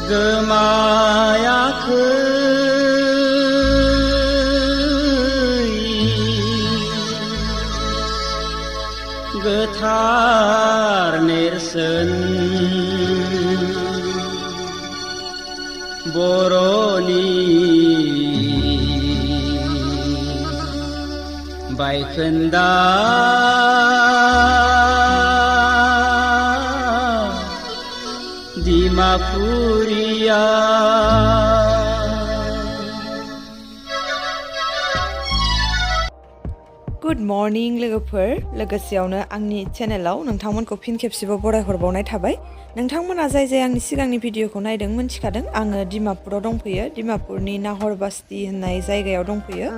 गोमायाखै गोथार नेरसोन बर'नि baikhwnda Dimapuriya Good morning लोगोफोर लोगोसेयावनो आंनि चेनेलाव नोंथांमोनखौ फिन खेबसेबाव बरायहरबावनाय थाबाय नोंथांमोना जाय आंनि सिगांनि भिडिअखौ नायदों मोनथिखादों आङो डिमापुराव दंफैयो डिमापुरनि नाहरबास्ति होननाय जायगायाव दंफैयो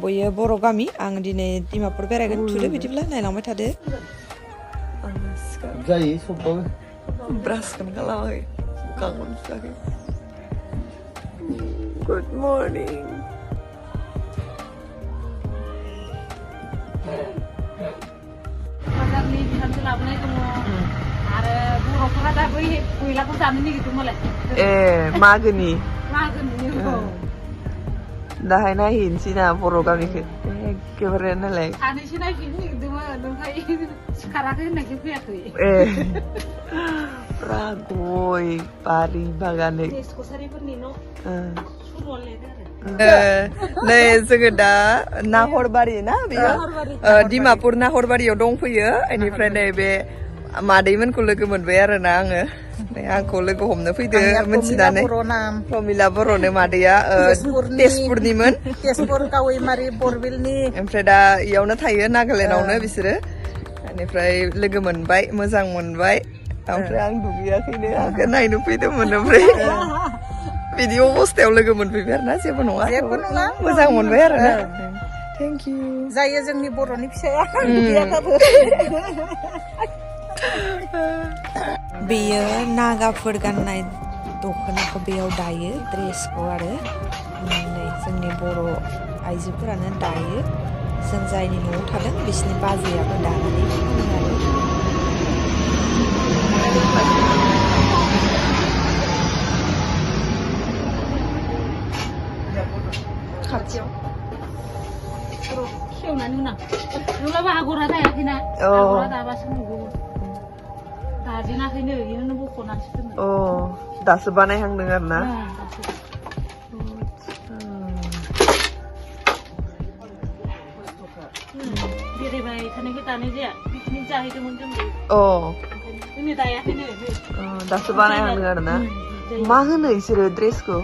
बयो बर' गामि आं दिनै डिमापुर बेरायगोन थुदो बिदिब्ला नायलांबाय थादो जायो सबबो ब्रासखौनो खालामाखै गागोन जाखै Good morning Magarni bihan selapnya itu mau, ada buruk ada beri kuilah pun sana nih gitu mulai. Magani. Magani itu. Dah hai nahin sih na buruk kami ke, keberen lagi. Ani sih naik ini gitu mah, dongkai sekarang kan naik itu ya tuh. Pragoy, pari bagane. Sekolah sari pun nino. Boleh deh. Nei जोङो दा नाहरबारि ना बेयो डिमापुर नाहरबारियाव दंफैयो बेनिफ्राय नैबे मादैमोनखौ लोगो मोनबाय आरोना आङो आंखौ लोगो हमनो फैदो मोनथिनानै प्रमिला बर'नो मादैया तेजपुरनिमोन तेजपुर कावैमारि बरबिलनि ओमफ्राय दा इयावनो थायो नागालेण्डआवनो बिसोरो बेनिफ्राय लोगो मोनबाय मोजां मोनबाय ओमफ्राय आं दुगैयाखैनो आंखौ नायनो फैदोंमोन ओमफ्राय बिदि अबस्थायाव लोगो मोनफैबाय आरोना जेबो नङा मोजां मोनबाय आरोना थेंक इउ जायो जोंनि बर'नि फिसाया गैयाबाबो बेयो नागाफोर गाननाय दख'नाखौ बेयाव दायो ड्रेसखौ आरो नै जोंनि बर' आइजोफोरानो दायो जों जायनि न'आव थादों बिसोरनि बाजैयाबो दानानै फानो आरो खाथियाव खेवनानै उनाव नङाबा आगरा दायाखैना आगरा दाबासो नुगौ दाजेनाखैनो इनो बख'नानैसो दोनो दासो बानायहांदों आरो ना बेरायबाय थानायखौ दानाय जाया पिकनिक जाहैदोंमोन जोंबो दिनै दायाखैनो दासो बानायहांदों आरो ना मा होनो इसोरो ड्रेसखौ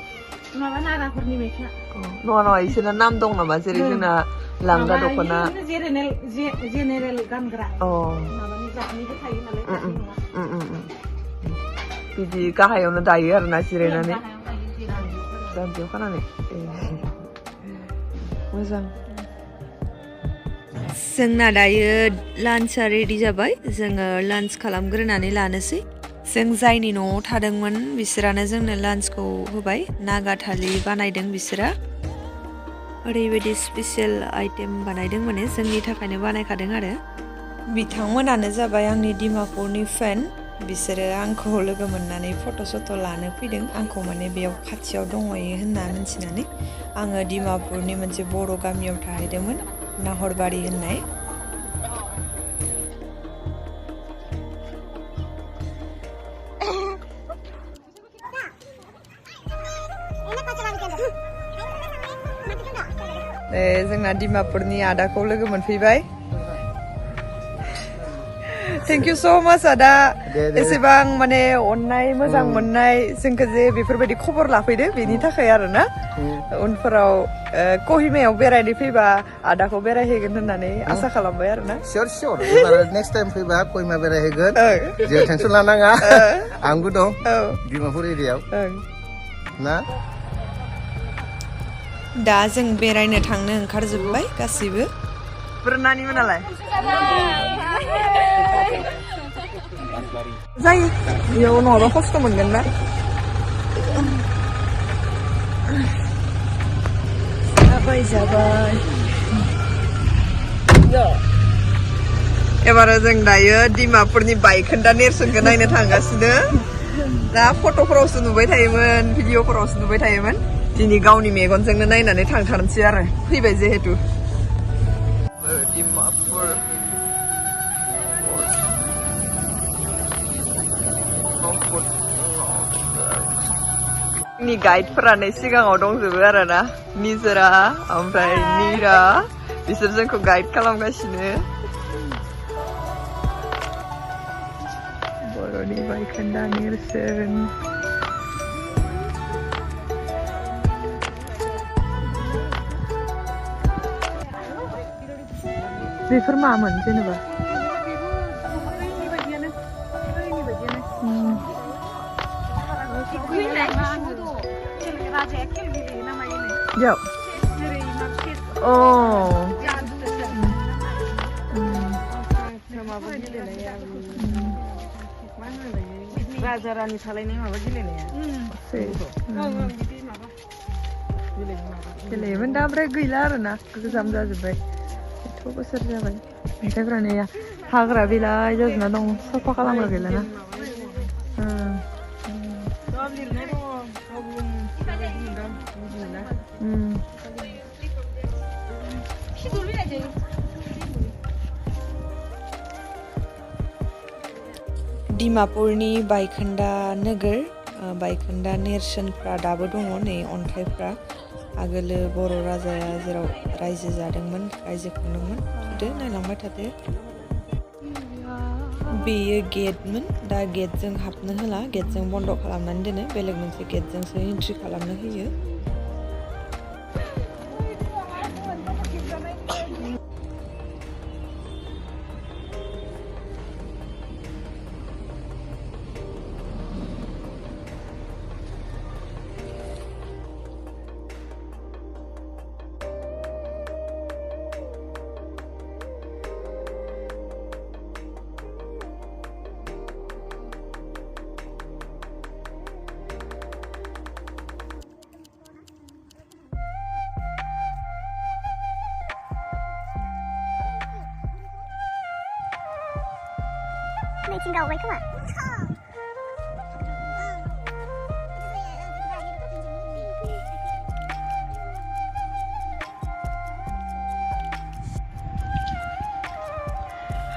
माबा नागाफोरनि मेख्ला नङा नङा इसोरना नाम दं नामा जेरै जोंना लांगा दख'ना जेनेरेल गानग्रा माबानि जातनिबो थायो नालाय बिदि गाहायावनो दायो आरोना जिरायनानै जानजियाव खानानै मोजां जोंना दायो लान्चआ रेडि जाबाय जोङो लान्च खालामग्रोनानै लानोसै जों जायनि न'आव थादोंमोन बिसोरानो जोंनो लान्चखौ होबाय नागा थालि बानायदों बिसोरा ओरैबायदि स्पेसियेल आइटेम बानायदों माने जोंनि थाखायनो बानायखादों आरो बिथांमोनानो जाबाय आंनि डिमापुरनि फेन बिसोरो आंखौ लोगो मोननानै फट' सट' लानो फैदों आंखौ माने बेयाव खाथियाव दंहैयो होनना मिन्थिनानै आङो डिमापुरनि मोनसे बर' गामियाव थाहैदोंमोन नाहरबारि होननाय जोंना डिमापुरनि आदाखौ लोगो मोनफैबाय थेंक इउ स' माच आदा एसेबां माने अननाय मोजां मोननाय जोंखौ जे बेफोरबायदि खबर लाफैदो बेनि थाखाय आरोना उनफोराव कहिमायाव बेरायनो फैबा आदाखौ बेरायहैगोन होननानै आसा खालामबाय आरोना सियर एबार नेक्स्ट टाइम फैबा कहिमा बेरायहैगोन जेबो टेनसन लानाङा आंबो दं डिमापुर एरियायाव ना दा जों बेरायनो थांनो ओंखारजोब्बाय गासैबो नानि मोनालाय जायो बेयाव नङाबा खस्थ' मोनगोन ना जाबाय एबार जों दायो डिमापुरनि बाइखोन्दा नेरसोनखौ नायनो थांगासिनो दा फट'फोरावसो नुबाय थायोमोन भिडिअफोरावसो नुबाय थायोमोन दिनै गावनि मेगनजोंनो नायनानै थांथारनोसै आरो फैबाय जिहेतु डिमापुर जोंनि गाइडफोरानो सिगाङाव दंजोबो आरोना निजोरा ओमफ्राय नीरा बिसोर जोंखौ गाइड खालामगासिनो बर'नि बायखोन्दा नेरसोन बेफोर मामोन जेनेबा Yuk. Oh. Raja Rani सालायनाय माबा गेलेनाया गेलेयोमोन दा ओमफ्राय गैला आरोना गोजाम जाजोब्बाय एथ' बोसोर जाबाय अन्थाइफ्रानो हाग्रा बिलाइ जाजोबना दं साफा खालामग्रा गैलाना डिमापुरनि बायखोन्दा नोगोर बायखोन्दा नेरसोनफ्रा दाबो दङ नै अन्थाइफ्रा आगोलो बर' राजाया जेराव रायजो जादोंमोन रायजो खुंदोंमोन थुदो नायलांबाय थादो बेयो गेटमोन दा गेटजों हाबनो होला गेटजों बन्द खालामनानै दोनो बेलेग मोनसे गेटजोंसो एन्ट्रि खालामनो होयो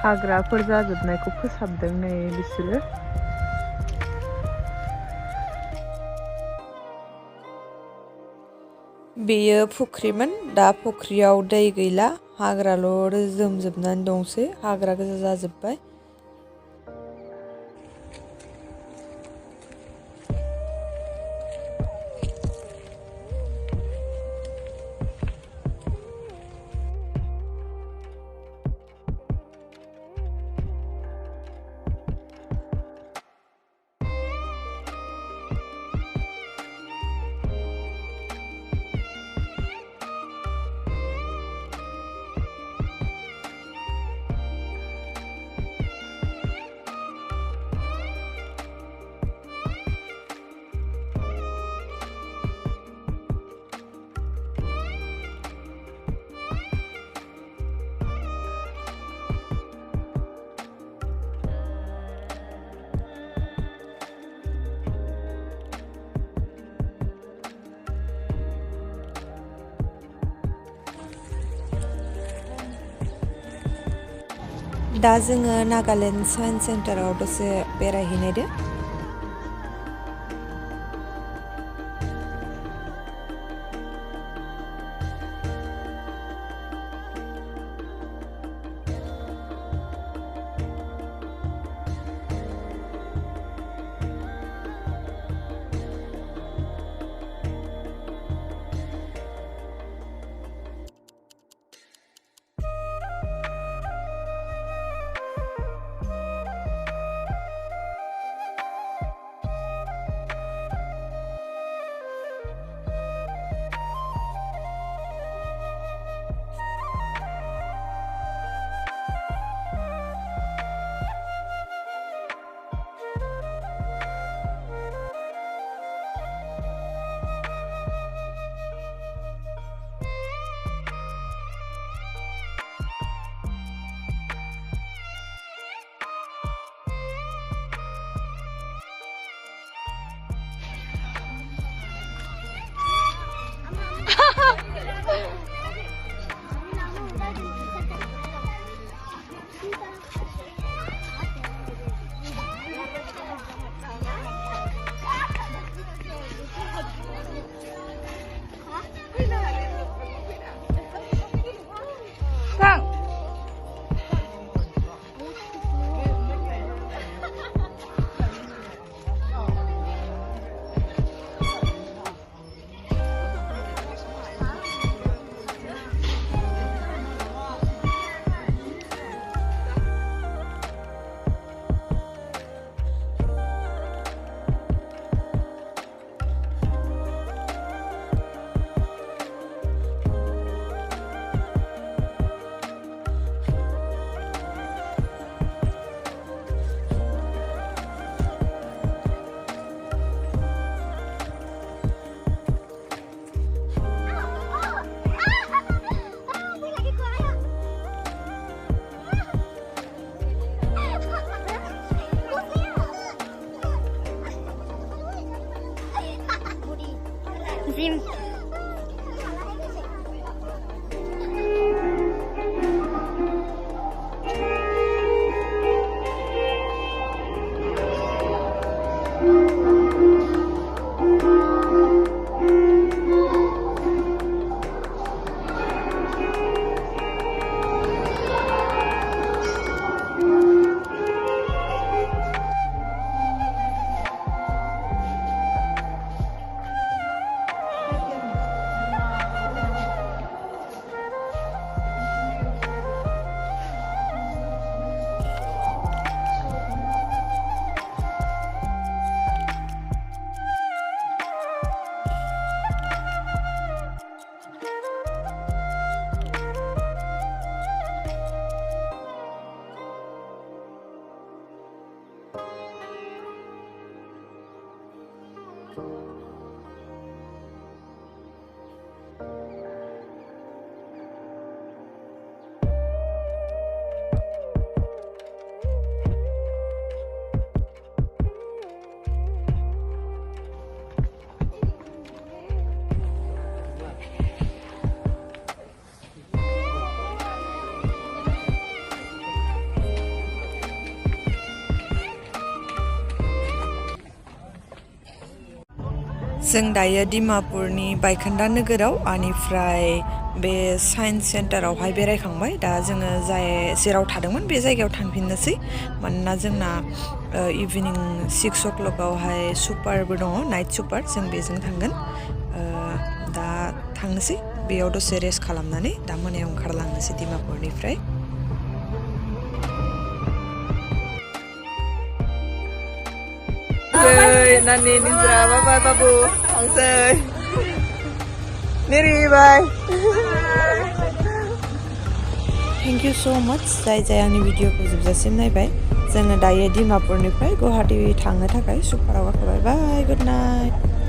हाग्राफोर जाजोबनायखौ फोसाबदों नै बिसोरो बेयो फुख्रिमोन दा फुख्रियाव दै गैला हाग्राल' रोजोमजोबनानै दंसै हाग्रा गोजा जाजोब्बाय दा जोङो नागालेण्ड साइन्स सेन्टाराव दसे बेरायहैनायदो जिम जों दायो डिमापुरनि बाइखोन्दा नोगोराव आनिफ्राय बे साइन्स सेन्टारावहाय बेरायखांबाय दा जोङो जेराव थादोंमोन बे जायगायाव थांफिननोसै मानोना जोंना इभिनिं 6 o'clockआवहाय सुपारबो दङ नाइट सुपार जों बेजों थांगोन दा थांनोसै बेयाव दसे रेस्ट खालामनानै दा मोनायाव ओंखारलांनोसै डिमापुरनिफ्राय Nani Nizra, bye bye babu. Hangsay. Neri bye. Thank you so much जाय आंनि भिडिअखौ जोबजासिम नायबाय जोङो दायो डिमापुरनिफ्राय गुवाहाटी थांनो थाखाय सुपाराव गाखोबाय बाय गुड नाइट